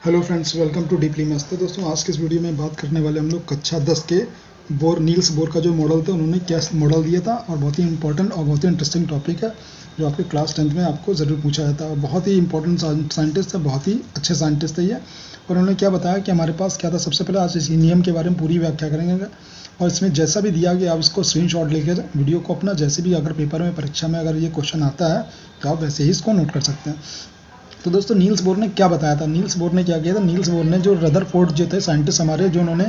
Hello friends, welcome to deeply maths. तो दोस्तों, आज के इस वीडियो में बात करने वाले हम लोग कक्षा 10 के नील्स बोर का जो मॉडल था, उन्होंने क्या मॉडल दिया था। और बहुत ही इंपॉर्टेंट और बहुत ही इंटरेस्टिंग टॉपिक है जो आपके क्लास 10th में आपको ज़रूर पूछा जाता है। बहुत ही इंपॉर्टेंट साइंटिस्ट है, बहुत ही अच्छे साइंटिस्ट है ये। और उन्होंने क्या बताया कि हमारे पास क्या था। सबसे पहले आज इस नियम के बारे में पूरी व्याख्या करेंगे और इसमें जैसा भी दिया गया आप इसको स्क्रीनशॉट लेकर वीडियो को अपना, जैसे भी अगर पेपर में परीक्षा में अगर ये क्वेश्चन आता है तो आप वैसे ही इसको नोट कर सकते हैं। तो दोस्तों, नील्स बोर ने क्या बताया था। नील्स बोर ने क्या किया था। नील्स बोर ने जो रदरफोर्ड जो थे साइंटिस्ट हमारे, जो उन्होंने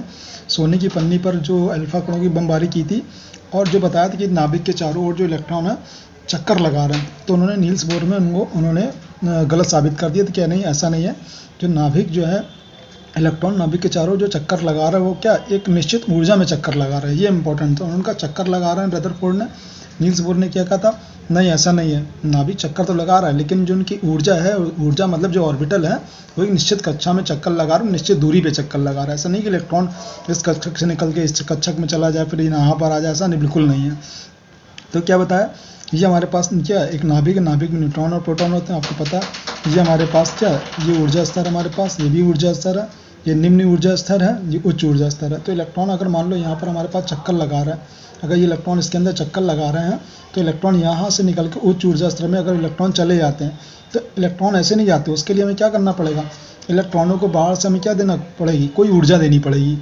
सोने की पन्नी पर जो अल्फा कणों की बमबारी की थी और जो बताया था कि नाभिक के चारों ओर जो इलेक्ट्रॉन है चक्कर लगा रहे हैं, तो उन्होंने नील्स बोर में उन्होंने गलत साबित कर दिया था। क्या नहीं, ऐसा नहीं है। जो नाभिक जो है, इलेक्ट्रॉन नाभिक के चारों जो चक्कर लगा रहा है वो क्या एक निश्चित ऊर्जा में चक्कर लगा रहा है। ये इंपॉर्टेंट था। उनका चक्कर लगा रहे हैं रदरफोर्ड ने। नील्स बोर ने क्या कहा था, नहीं ऐसा नहीं है, नाभिक चक्कर तो लगा रहा है लेकिन जो उनकी ऊर्जा है, ऊर्जा मतलब जो ऑर्बिटल है वो एक निश्चित कक्षा में चक्कर लगा रहा है, निश्चित दूरी पे चक्कर लगा रहा है। ऐसा नहीं कि इलेक्ट्रॉन इस कक्षक से निकल के इस कक्षक में चला जाए फिर यहाँ पर आ जाए, ऐसा नहीं, बिल्कुल नहीं है। तो क्या बताया, ये हमारे पास क्या एक नाभिक है, नाभिक में न्यूट्रॉन और प्रोटॉन होते हैं, आपको पता है। ये हमारे पास क्या है, ये ऊर्जा स्तर हमारे पास, ये भी ऊर्जा स्तर है, ये निम्न ऊर्जा स्तर है, ये उच्च ऊर्जा स्तर है। तो इलेक्ट्रॉन अगर मान लो यहाँ पर हमारे पास चक्कर लगा रहा है, अगर ये इलेक्ट्रॉन इसके अंदर चक्कर लगा रहे हैं तो इलेक्ट्रॉन यहाँ से निकल के उच्च ऊर्जा स्तर में अगर इलेक्ट्रॉन चले जाते हैं, तो इलेक्ट्रॉन ऐसे नहीं जाते। उसके लिए हमें क्या करना पड़ेगा, इलेक्ट्रॉनों को बाहर से हमें क्या देना पड़ेगी, कोई ऊर्जा देनी पड़ेगी।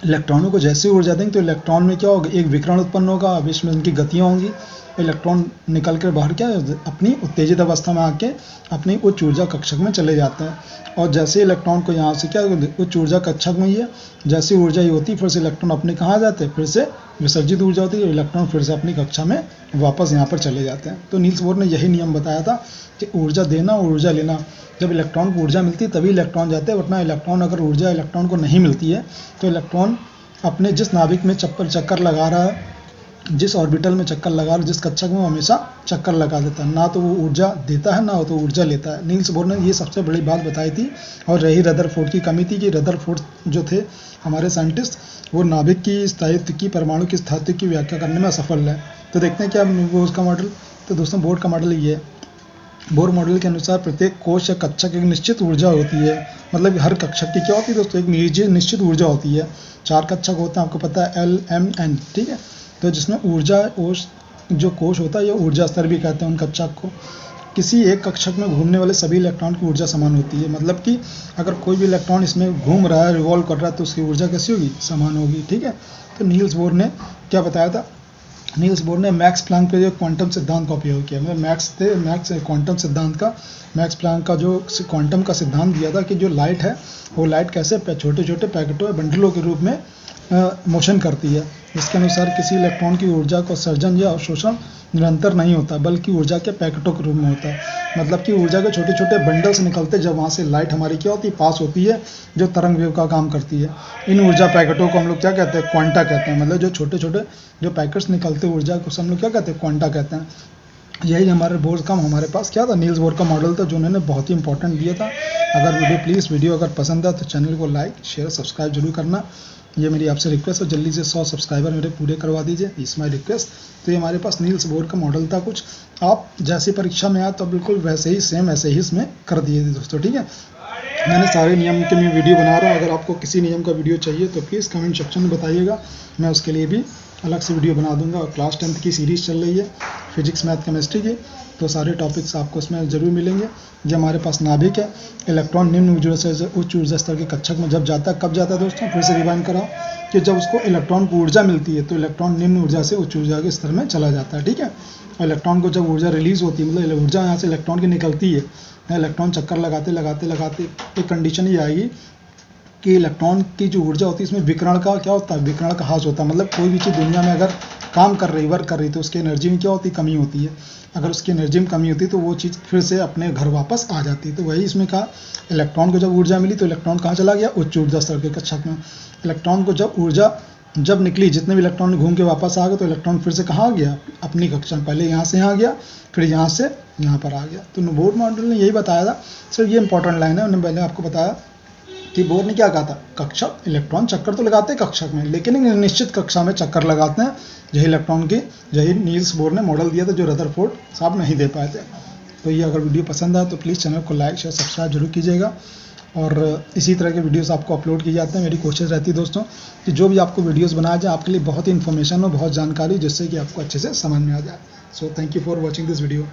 इलेक्ट्रॉनों को जैसे ऊर्जा देंगे तो इलेक्ट्रॉन में क्या होगा, एक विकिरण उत्पन्न होगा, अब इसमें उनकी गतियाँ होंगी। इलेक्ट्रॉन निकल कर बाहर क्या अपनी उत्तेजित अवस्था में आके अपनी उच्च ऊर्जा कक्षक में चले जाते हैं। और जैसे इलेक्ट्रॉन को यहाँ से क्या उच्च ऊर्जा कक्षक में ही है, जैसी ऊर्जा ही होती फिर से इलेक्ट्रॉन अपने कहाँ जाते हैं, फिर से विसर्जित ऊर्जा होती है, इलेक्ट्रॉन फिर से अपनी कक्षा में वापस यहाँ पर चले जाते हैं। तो नील्स बोर ने यही नियम बताया था कि ऊर्जा देना और ऊर्जा लेना, जब इलेक्ट्रॉन को ऊर्जा मिलती है तभी इलेक्ट्रॉन जाते हैं, वरना इलेक्ट्रॉन अगर ऊर्जा इलेक्ट्रॉन को नहीं मिलती है तो इलेक्ट्रॉन अपने जिस नाभिक में चक्कर लगा रहा है, जिस ऑर्बिटल में चक्कर लगा रहा है, जिस कक्षक में, वो हमेशा चक्कर लगा देता है। ना तो वो ऊर्जा देता है, ना तो ऊर्जा लेता है। नील्स बोर ने ये सबसे बड़ी बात बताई थी। और रही रदरफोर्ड की कमी थी कि रदरफोर्ड जो थे हमारे साइंटिस्ट, वो नाभिक की स्थायित्व की, परमाणु की स्थायित्व की व्याख्या करने में असफल है। तो देखते हैं क्या बोर का मॉडल। तो दोस्तों, बोर का मॉडल ये है। बोर मॉडल के अनुसार प्रत्येक कोश या कक्षक एक निश्चित ऊर्जा होती है। मतलब हर कक्षक की क्या होती है दोस्तों, एक निश्चित ऊर्जा होती है। 4 कक्षक होते हैं, आपको पता है, L, M, N, ठीक है। तो जिसमें ऊर्जा जो कोश होता है, ये ऊर्जा स्तर भी कहते हैं उन कक्षक को। किसी एक कक्षक में घूमने वाले सभी इलेक्ट्रॉन की ऊर्जा समान होती है। मतलब कि अगर कोई भी इलेक्ट्रॉन इसमें घूम रहा है, रिवॉल्व कर रहा है, तो उसकी ऊर्जा कैसी होगी, समान होगी, ठीक है। तो नील्स बोर ने क्या बताया था, नील्स बोर ने मैक्स प्लैंक के जो क्वांटम सिद्धांत का उपयोग किया। मतलब मैक्स प्लैंक का जो क्वांटम का सिद्धांत दिया था कि जो लाइट है वो लाइट कैसे छोटे छोटे पैकेटों या बंडलों के रूप में मोशन करती है, जिसके अनुसार किसी इलेक्ट्रॉन की ऊर्जा का सर्जन या अवशोषण निरंतर नहीं होता, बल्कि ऊर्जा के पैकेटों के रूप में होता है। मतलब कि ऊर्जा के छोटे छोटे बंडल्स निकलते, जब वहाँ से लाइट हमारी क्या होती है, पास होती है, जो तरंग वेव का काम करती है। इन ऊर्जा पैकेटों को हम लोग क्या कहते हैं, क्वांटा कहते हैं। मतलब जो छोटे छोटे जो पैकेट्स निकलते ऊर्जा को हम लोग क्या कहते हैं, क्वांटा कहते हैं। यही हमारे बोर का हमारे पास क्या था, नील्स बोर का मॉडल था, जो उन्होंने बहुत ही इंपॉर्टेंट दिया था। अगर वीडियो अगर पसंद है तो चैनल को लाइक, शेयर, सब्सक्राइब जरूर करना। ये मेरी आपसे रिक्वेस्ट है, जल्दी से 100 सब्सक्राइबर मेरे पूरे करवा दीजिए, इट्स माय रिक्वेस्ट। तो ये हमारे पास नील्स बोर का मॉडल था कुछ। आप जैसी परीक्षा में आया तो बिल्कुल वैसे ही सेम ऐसे ही इसमें कर दिए थे दोस्तों, ठीक है। मैंने सारे नियम के मैं वीडियो बना रहा हूँ। अगर आपको किसी नियम का वीडियो चाहिए तो प्लीज़ कमेंट सेक्शन में बताइएगा, मैं उसके लिए भी अलग से वीडियो बना दूंगा। और क्लास 10th की सीरीज़ चल रही है फिजिक्स, मैथ, केमिस्ट्री की, तो सारे टॉपिक्स आपको इसमें ज़रूर मिलेंगे। जो हमारे पास नाभिक है, इलेक्ट्रॉन निम्न ऊर्जा से उच्च ऊर्जा स्तर के कक्षक में जब जाता है, कब जाता है दोस्तों, फिर से रिवाइंड कराओ कि जब उसको इलेक्ट्रॉन को ऊर्जा मिलती है तो इलेक्ट्रॉन निम्न ऊर्जा से उच्च ऊर्जा के स्तर में चला जाता है, ठीक है। और इलेक्ट्रॉन को जब ऊर्जा रिलीज़ होती है, मतलब ऊर्जा यहाँ से इलेक्ट्रॉन की निकलती है, इलेक्ट्रॉन चक्कर लगाते लगाते लगाते एक कंडीशन ही आएगी कि इलेक्ट्रॉन की जो ऊर्जा होती है इसमें विकिरण का क्या होता है, विकिरण का ह्रास होता है। मतलब कोई भी चीज़ दुनिया में अगर काम कर रही, वर्क कर रही, तो उसकी एनर्जी में क्या होती है, कमी होती है। अगर उसकी एनर्जी में कमी होती है तो वो चीज़ फिर से अपने घर वापस आ जाती है। तो वही इसमें कहा, इलेक्ट्रॉन को जब ऊर्जा मिली तो इलेक्ट्रॉन कहाँ चला गया, उच्च ऊर्जा स्तर के कक्षक में। इलेक्ट्रॉन को जब ऊर्जा निकली, जितने भी इलेक्ट्रॉन घूम के वापस आ गए, तो इलेक्ट्रॉन फिर से कहाँ आ गया, अपनी कक्षा में। पहले यहाँ से यहाँ गया, फिर यहाँ से यहाँ पर आ गया। तो बोर मॉडल ने यही बताया था। सिर्फ ये इंपॉर्टेंट लाइन है, उन्होंने पहले आपको बताया कि बोर ने क्या कहा था, कक्षक इलेक्ट्रॉन चक्कर तो लगाते हैं कक्षक में, लेकिन एक निश्चित कक्षा में चक्कर लगाते हैं। यही नील्स बोर ने मॉडल दिया था, जो रदरफोर्ड साहब नहीं दे पाए थे। तो ये अगर वीडियो पसंद आए तो प्लीज़ चैनल को लाइक, शेयर, सब्सक्राइब जरूर कीजिएगा। और इसी तरह के वीडियोस आपको अपलोड किए जाते हैं। मेरी कोशिश रहती है दोस्तों कि जो भी आपको वीडियोस बनाया जाए आपके लिए बहुत ही इन्फॉर्मेशन हो, बहुत जानकारी, जिससे कि आपको अच्छे से समझ में आ जाए। So thank you for watching this video.